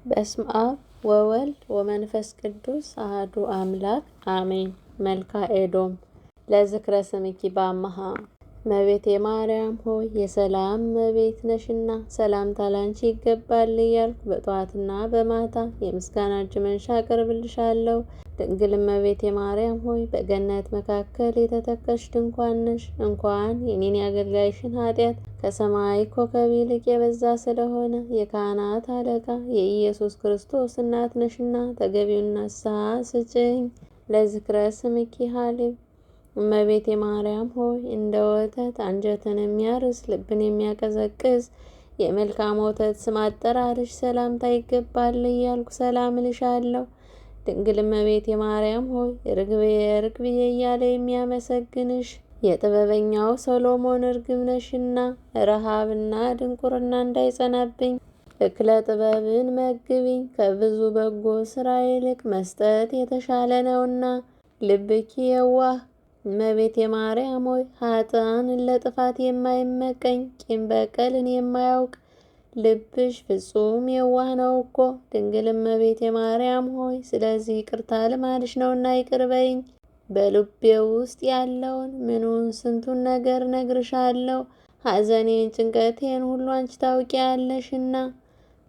በስመ አብ ወወልድ ወመንፈስ ቅዱስ አሐዱ አምላክ አሜን። መልካ ኤዶም ለዝክረ ስምኪ በአምሃ እመቤቴ ማርያም ሆይ የሰላም እመቤት ነሽና ሰላምታ ላንቺ ይገባል እያልኩ በጠዋትና በማታ የምስጋና እጅ መንሻ አቀርብልሻለሁ። ድንግል እመቤቴ ማርያም ሆይ በገነት መካከል የተተከልሽ ድንኳን ነሽ። እንኳን የኔን የአገልጋይሽን ኃጢአት ከሰማይ ኮከብ ይልቅ የበዛ ስለሆነ የካህናት አለቃ የኢየሱስ ክርስቶስ እናት ነሽና ተገቢውን ንስሐ ስጭኝ። ለዝክረ ስምኪ ሀሌብ እመቤቴ ማርያም ሆይ እንደ ወተት አንጀትን የሚያርስ ልብን የሚያቀዘቅዝ የመልካም ወተት ስም አጠራርሽ ሰላምታ ይገባል እያልኩ ሰላም እልሻለሁ። ድንግል እመቤቴ ማርያም ሆይ ርግብዬ እያለ የሚያመሰግንሽ የጥበበኛው ሰሎሞን እርግብ ነሽና ረሃብና ድንቁርና እንዳይጸናብኝ እክለ ጥበብን መግቢኝ። ከብዙ በጎ ስራ ይልቅ መስጠት የተሻለ ነውና። ልብኪ የዋህ እመቤቴ ማርያም ሆይ ኃጥአንን ለጥፋት የማይመቀኝ ቂም በቀልን የማያውቅ ልብሽ ፍጹም የዋህ ነው እኮ። ድንግል እመቤቴ ማርያም ሆይ ስለዚህ ይቅርታ ልማድሽ ነውና ይቅር በይኝ። በልቤ ውስጥ ያለውን ምኑን ስንቱን ነገር ነግርሻለሁ። ሐዘኔን ጭንቀቴን ሁሉ አንቺ ታውቂያለሽና።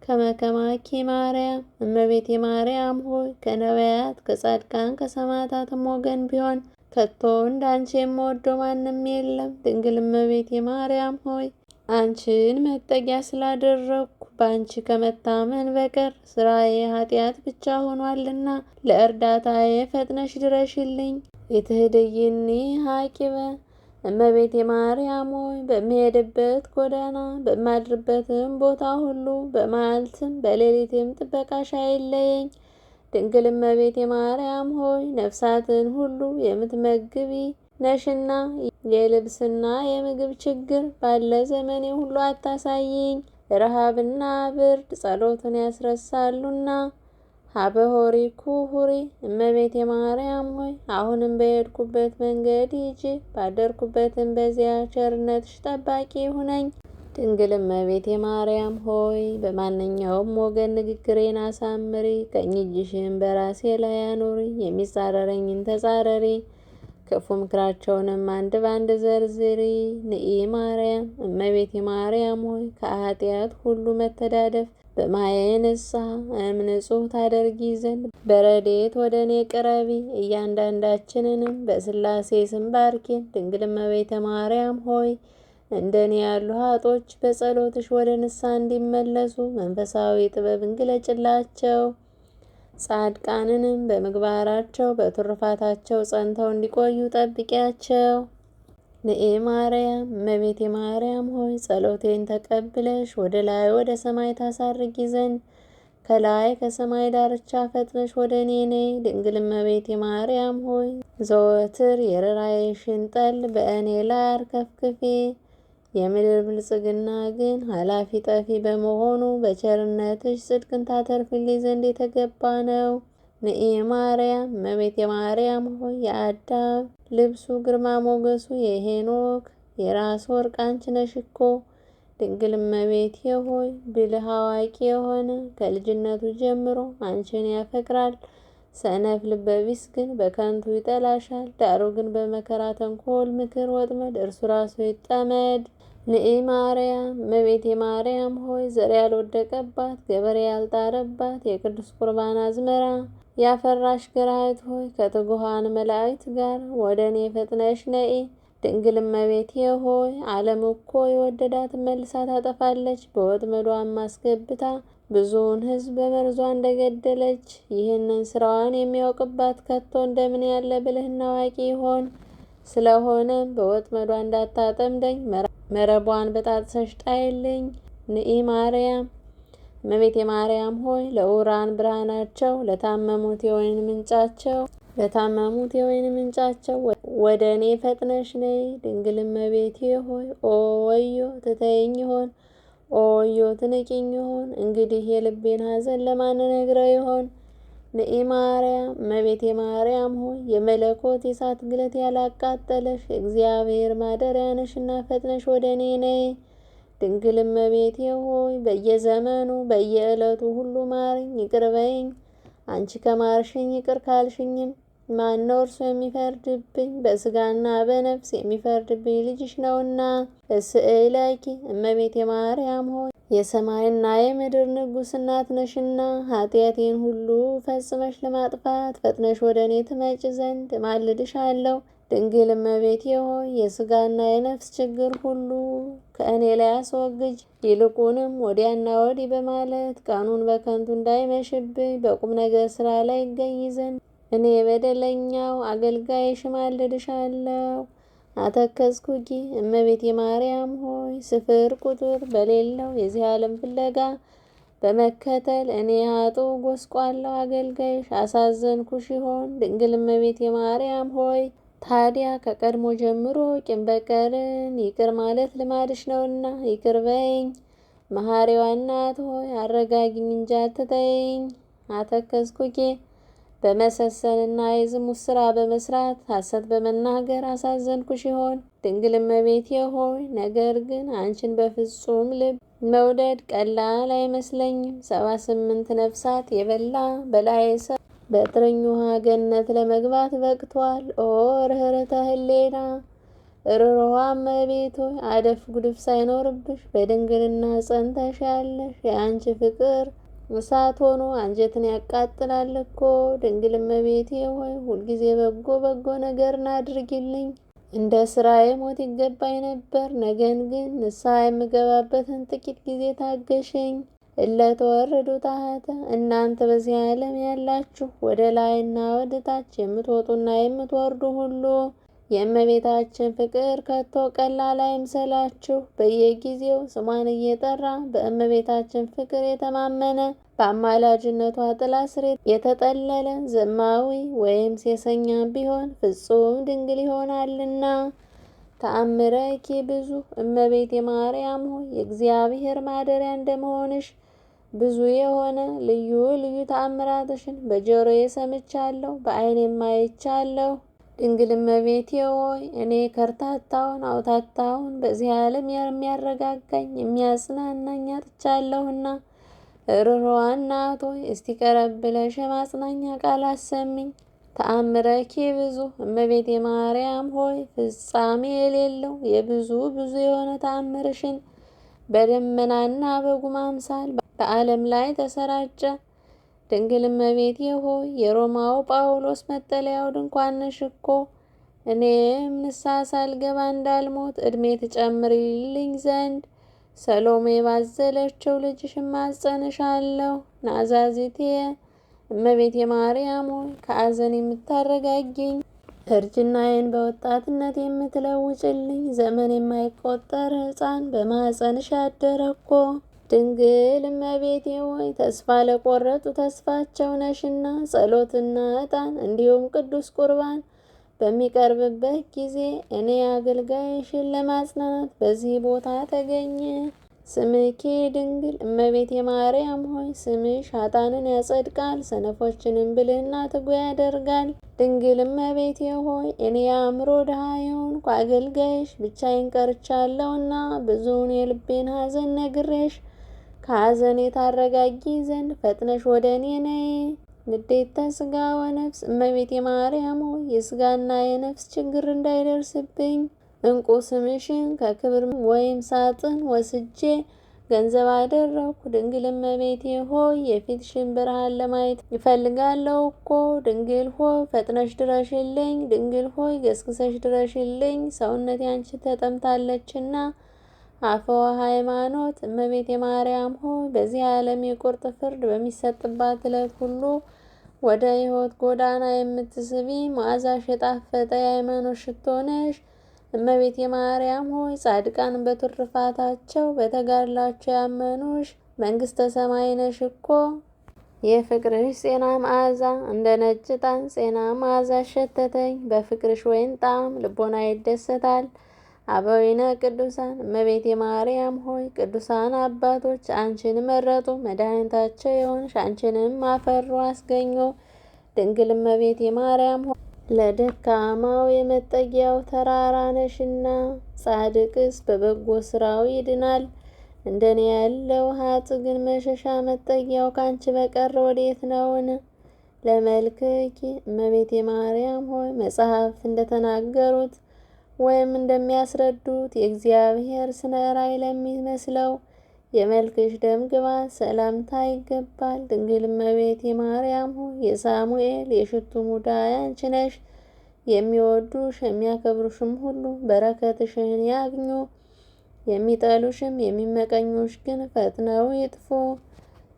ከመከማኪ ማርያም እመቤቴ ማርያም ሆይ ከነቢያት ከጻድቃን ከሰማዕታትም ወገን ቢሆን ከቶ እንዳንቺ የምወደው ማንም የለም። ድንግል እመቤቴ ማርያም ሆይ አንቺን መጠጊያ ስላደረግኩ በአንቺ ከመታመን በቀር ስራዬ ኃጢአት ብቻ ሆኗልና ለእርዳታዬ ፈጥነሽ ድረሽልኝ። የትህድይኒ ሀቂበ እመቤቴ ማርያም ሆይ በምሄድበት ጎዳና በማድርበትም ቦታ ሁሉ በመዓልትም በሌሊትም ጥበቃሽ አይለየኝ። ድንግል እመቤቴ ማርያም ሆይ ነፍሳትን ሁሉ የምትመግቢ ነሽና የልብስና የምግብ ችግር ባለ ዘመኔ ሁሉ አታሳይኝ። ረሃብና ብርድ ጸሎትን ያስረሳሉና። ሀበሆሪኩ ሁሪ እመቤቴ ማርያም ሆይ አሁንም በሄድኩበት መንገድ ሂጂ፣ ባደርኩበትም በዚያ ቸርነትሽ ጠባቂ ሁነኝ። ድንግል እመቤቴ ማርያም ሆይ በማንኛውም ወገን ንግግሬን አሳምሪ፣ ቀኝ እጅሽን በራሴ ላይ አኑሪ። የሚጻረረኝን ተጻረሪ፣ ክፉ ምክራቸውንም አንድ ባንድ ዘርዝሪ። ንኢ ማርያም እመቤቴ ማርያም ሆይ ከኃጢአት ሁሉ መተዳደፍ በማየ ንስሐ ንጹሕ ታደርጊ ዘንድ በረድኤት ወደ እኔ ቅረቢ። እያንዳንዳችንንም በሥላሴ ስም ባርኪን። ድንግል እመቤተ ማርያም ሆይ እንደኔ ያሉ ኃጥኦች በጸሎትሽ ወደ ንስሐ እንዲመለሱ መንፈሳዊ ጥበብን ግለጭላቸው። ጻድቃንንም በምግባራቸው በትሩፋታቸው ጸንተው እንዲቆዩ ጠብቂያቸው። ንኤ ማርያም እመቤቴ ማርያም ሆይ ጸሎቴን ተቀብለሽ ወደ ላይ ወደ ሰማይ ታሳርጊ ዘንድ ከላይ ከሰማይ ዳርቻ ፈጥነሽ ወደ እኔ ነይ። ድንግል እመቤቴ ማርያም ሆይ ዘወትር የርኅራኄሽን ጠል በእኔ ላይ አርከፍክፌ። የምድር ብልጽግና ግን ኃላፊ ጠፊ በመሆኑ በቸርነትሽ ጽድቅን ታተርፍልኝ ዘንድ የተገባ ነው። ንኢ ማርያም እመቤቴ ማርያም ሆይ የአዳም ልብሱ ግርማ ሞገሱ የሄኖክ የራስ ወርቅ አንቺ ነሽ እኮ። ድንግል እመቤቴ ሆይ ብልህ አዋቂ የሆነ ከልጅነቱ ጀምሮ አንቺን ያፈቅራል። ሰነፍ ልበቢስ ግን በከንቱ ይጠላሻል። ዳሩ ግን በመከራ ተንኮል ምክር ወጥመድ እርሱ ራሱ ይጠመድ። ንኢ ማርያም እመቤቴ ማርያም ሆይ ዘር ያልወደቀባት ገበሬ ያልጣረባት የቅዱስ ቁርባን አዝመራ ያፈራሽ ገራህት ሆይ ከትጉሃን መላእክት ጋር ወደ እኔ ፈጥነሽ ነኢ። ድንግል እመቤቴ ሆይ ዓለም እኮ የወደዳት መልሳ ታጠፋለች። በወጥመዷም አስገብታ ብዙውን ሕዝብ በመርዟ እንደገደለች ይህንን ስራዋን የሚያውቅባት ከቶ እንደምን ያለ ብልህና አዋቂ ይሆን? ስለሆነም በወጥመዷ እንዳታጠምደኝ መረቧን በጣጥሰሽ ጣይልኝ። ንኢ ማርያም እመቤቴ ማርያም ሆይ ለዕውራን ብርሃናቸው ለታመሙት የወይን ምንጫቸው ወደ እኔ ፈጥነሽ ነይ። ድንግል እመቤቴ ሆይ ኦ ወዮ ትተይኝ ይሆን? ኦ ወዮ ትንቂኝ ይሆን? እንግዲህ የልቤን ሐዘን ለማን ነግረው ይሆን? ንኢ ማርያም እመቤቴ ማርያም ሆይ የመለኮት የእሳት ግለት ያላቃጠለሽ እግዚአብሔር ማደሪያ ነሽና ፈጥነሽ ወደ እኔ ነይ። ድንግል እመቤቴ ሆይ በየዘመኑ በየዕለቱ ሁሉ ማርኝ፣ ይቅር በይኝ። አንቺ ከማርሽኝ ይቅር ካልሽኝም ማነው እርሱ የሚፈርድብኝ? በስጋና በነፍስ የሚፈርድብኝ ልጅሽ ነውና። እስእለኪ እመቤቴ ማርያም ሆይ የሰማይና የምድር ንጉሥ እናት ነሽና ኃጢአቴን ሁሉ ፈጽመሽ ለማጥፋት ፈጥነሽ ወደ እኔ ትመጭ ዘንድ እማልድሻለሁ። ድንግል እመቤቴ ሆይ የስጋና የነፍስ ችግር ሁሉ ከእኔ ላይ አስወግጅ። ይልቁንም ወዲያና ወዲህ በማለት ቀኑን በከንቱ እንዳይመሽብኝ በቁም ነገር ስራ ላይ ይገኝ ዘንድ እኔ በደለኛው አገልጋይሽ እማልድሻለሁ። አተከዝኩኪ እመቤቴ ማርያም ሆይ ስፍር ቁጥር በሌለው የዚህ ዓለም ፍለጋ በመከተል እኔ ኃጥእ ጎስቋላው አገልጋይሽ አሳዘንኩሽ ይሆን? ድንግል እመቤቴ ማርያም ሆይ ታዲያ ከቀድሞ ጀምሮ ቂም በቀልን ይቅር ማለት ልማድሽ ነውና ይቅር በይኝ። መሐሪዋ እናት ሆይ አረጋጊኝ እንጂ አትተይኝ። አተከዝኩኪ በመሰሰንና የዝሙት ስራ በመስራት ሐሰት በመናገር አሳዘንኩሽ ይሆን? ድንግል እመቤቴ ሆይ ነገር ግን አንቺን በፍጹም ልብ መውደድ ቀላል አይመስለኝም። 78 ነፍሳት የበላ በላይ ሰው በጥርኝ ውሃ ገነት ለመግባት በቅቷል። ኦ ርኅርኅተ ህሌና ርኅሩኅ እመቤት ሆይ አደፍ ጉድፍ ሳይኖርብሽ በድንግልና ጸንተሽ ያለሽ የአንቺ ፍቅር እሳት ሆኖ አንጀትን ያቃጥላል እኮ። ድንግል እመቤቴ ሆይ ሁልጊዜ በጎ በጎ ነገርን አድርጊልኝ። እንደ ስራዬ ሞት ይገባኝ ነበር፣ ነገር ግን ንስሐ የምገባበትን ጥቂት ጊዜ ታገሽኝ። እለተወርዱ ታሕተ እናንተ በዚህ ዓለም ያላችሁ ወደ ላይና ወደ ታች የምትወጡና የምትወርዱ ሁሉ የእመቤታችን ፍቅር ከቶ ቀላል አይምሰላችሁ። በየጊዜው ስሟን እየጠራ በእመቤታችን ፍቅር የተማመነ በአማላጅነቷ ጥላ ስር የተጠለለ ዘማዊ ወይም ሴሰኛ ቢሆን ፍጹም ድንግል ይሆናልና። ተአምረኪ ብዙ እመቤቴ ማርያም ሆይ የእግዚአብሔር ማደሪያ እንደመሆንሽ ብዙ የሆነ ልዩ ልዩ ተአምራትሽን በጆሮዬ ሰምቻለሁ፣ በዓይኔም አይቻለሁ። ድንግል እመቤቴ ሆይ እኔ ከርታታውን አውታታውን በዚህ ዓለም የሚያረጋጋኝ የሚያጽናናኝ አጥቻለሁና ርኅሩኅ እናት ሆይ እስቲ ቀረብ ብለሽ የማጽናኛ ቃል አሰሚኝ። ተአምረኪ ብዙ እመቤቴ ማርያም ሆይ ፍጻሜ የሌለው የብዙ ብዙ የሆነ ተአምርሽን በደመናና በጉም አምሳል በዓለም ላይ ተሰራጨ። ድንግል እመቤቴ ሆይ የሮማው ጳውሎስ መጠለያው ድንኳን ነሽ እኮ። እኔም ንስሐ ሳልገባ እንዳልሞት ዕድሜ ትጨምሪልኝ ዘንድ ሰሎሜ ባዘለችው ልጅሽ እማጸንሻለሁ። ናዛዚቴ እመቤቴ ማርያም ሆይ ከአዘን የምታረጋጊኝ፣ እርጅናዬን በወጣትነት የምትለውጭልኝ፣ ዘመን የማይቆጠር ሕፃን በማኅፀንሽ ያደረ እኮ። ድንግል እመቤቴ ሆይ ተስፋ ለቆረጡ ተስፋቸው ነሽና ጸሎትና ዕጣን እንዲሁም ቅዱስ ቁርባን በሚቀርብበት ጊዜ እኔ አገልጋይሽን ለማጽናናት በዚህ ቦታ ተገኘ። ስምኪ ድንግል እመቤቴ ማርያም ሆይ ስምሽ ኃጥአንን ያጸድቃል፣ ሰነፎችንም ብልህና ትጉ ያደርጋል። ድንግል እመቤቴ ሆይ እኔ የአእምሮ ድሃ የሆንኩ አገልጋይሽ ብቻዬን ቀርቻለሁና ብዙውን የልቤን ሐዘን ነግሬሽ ከሐዘኔ ታረጋጊ ዘንድ ፈጥነሽ ወደ እኔ ነይ። ንዴተ ሥጋ ወነፍስ እመቤቴ ማርያም ሆይ የሥጋና የነፍስ ችግር እንዳይደርስብኝ እንቁ ስምሽን ከክብር ወይም ሳጥን ወስጄ ገንዘብ አደረግኩ። ድንግል እመቤቴ ሆይ የፊትሽን ብርሃን ለማየት ይፈልጋለሁ እኮ። ድንግል ሆይ ፈጥነሽ ድረሽልኝ። ድንግል ሆይ ገስግሰሽ ድረሽልኝ። ሰውነቴ አንቺ ተጠምታለችና። አፈወ ሃይማኖት እመቤቴ ማርያም ሆይ በዚህ ዓለም የቁርጥ ፍርድ በሚሰጥባት ዕለት ሁሉ ወደ ሕይወት ጎዳና የምትስቢ መዓዛሽ የጣፈጠ የሃይማኖት ሽቶ ነሽ። እመቤቴ ማርያም ሆይ ጻድቃን በትሩፋታቸው በተጋድላቸው ያመኑሽ መንግሥተ ሰማይ ነሽ እኮ። የፍቅርሽ ጼና መዓዛ እንደ ነጭ ዕጣን ጼና መዓዛ ሸተተኝ። በፍቅርሽ ወይን ጣዕም ልቦና ይደሰታል። አበዊነ ቅዱሳን እመቤቴ ማርያም ሆይ ቅዱሳን አባቶች አንቺን መረጡ፣ መድኃኒታቸው የሆንሽ አንቺንም አፈሩ አስገኙ። ድንግል እመቤቴ ማርያም ሆይ ለደካማው የመጠጊያው ተራራ ነሽና ጻድቅስ በበጎ ስራው ይድናል። እንደኔ ያለው ኃጥእ ግን መሸሻ መጠጊያው ካንቺ በቀር ወዴት ነውን? ለመልክኪ እመቤቴ ማርያም ሆይ መጽሐፍት እንደተናገሩት ወይም እንደሚያስረዱት የእግዚአብሔር ስነ ራእይ ለሚመስለው የመልክሽ ደም ግባት ሰላምታ ይገባል። ድንግል እመቤቴ ማርያም ሆይ የሳሙኤል የሽቱ ሙዳይ አንቺ ነሽ። የሚወዱሽ የሚያከብሩሽም ሁሉ በረከትሽን ያግኙ። የሚጠሉሽም የሚመቀኙሽ ግን ፈጥነው ይጥፉ።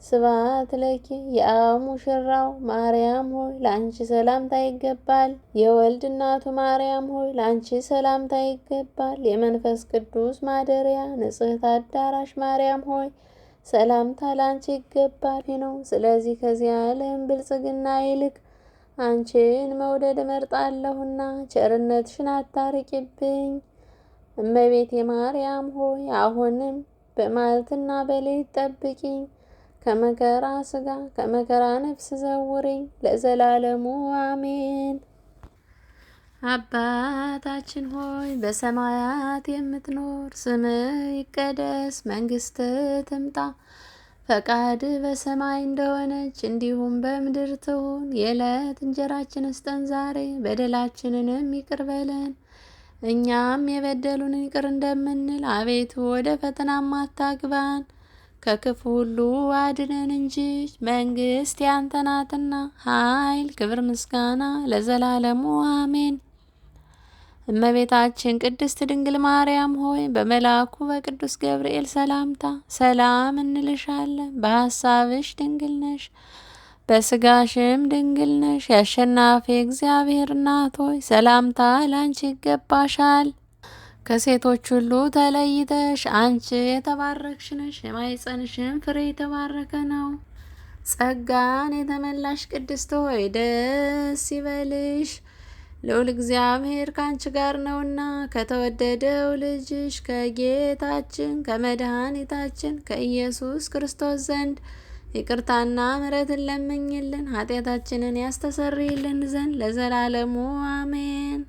ስብሐት ለኪ የአብ ሙሽራው ማርያም ሆይ ለአንቺ ሰላምታ ይገባል። የወልድ እናቱ ማርያም ሆይ ለአንቺ ሰላምታ ይገባል። የመንፈስ ቅዱስ ማደሪያ ንጽሕት አዳራሽ ማርያም ሆይ ሰላምታ ለአንቺ ይገባል ነው። ስለዚህ ከዚህ ዓለም ብልጽግና ይልቅ አንቺን መውደድ እመርጣለሁና ቸርነትሽን አታርቂብኝ። እመቤቴ ማርያም ሆይ አሁንም በመዓልትና በሌሊት ጠብቂኝ። ከመከራ ሥጋ ከመከራ ነፍስ ዘውሪኝ ለዘላለሙ አሜን። አባታችን ሆይ በሰማያት የምትኖር፣ ስምህ ይቀደስ፣ መንግሥትህ ትምጣ፣ ፈቃድህ በሰማይ እንደሆነች እንዲሁም በምድር ትሁን። የዕለት እንጀራችንን ስጠን ዛሬ፣ በደላችንንም ይቅር በለን እኛም የበደሉንን ይቅር እንደምንል፣ አቤቱ ወደ ፈተናም አታግባን ከክፉ ሁሉ አድነን እንጂ መንግሥት ያንተ ናትና፣ ኃይል፣ ክብር፣ ምስጋና ለዘላለሙ አሜን። እመቤታችን ቅድስት ድንግል ማርያም ሆይ በመልአኩ በቅዱስ ገብርኤል ሰላምታ ሰላም እንልሻለን። በሐሳብሽ ድንግል ነሽ፣ በስጋሽም ድንግል ነሽ። የአሸናፊ እግዚአብሔር እናት ሆይ ሰላምታ ላንቺ ይገባሻል። ከሴቶች ሁሉ ተለይተሽ አንቺ የተባረክሽ ነሽ፣ የማኅፀንሽም ፍሬ የተባረከ ነው። ጸጋን የተመላሽ ቅድስት ሆይ ደስ ይበልሽ፣ ልዑል እግዚአብሔር ከአንቺ ጋር ነውና ከተወደደው ልጅሽ ከጌታችን ከመድኃኒታችን ከኢየሱስ ክርስቶስ ዘንድ ይቅርታና ምሕረትን ለምኝልን ኃጢአታችንን ያስተሰርይልን ዘንድ ለዘላለሙ አሜን።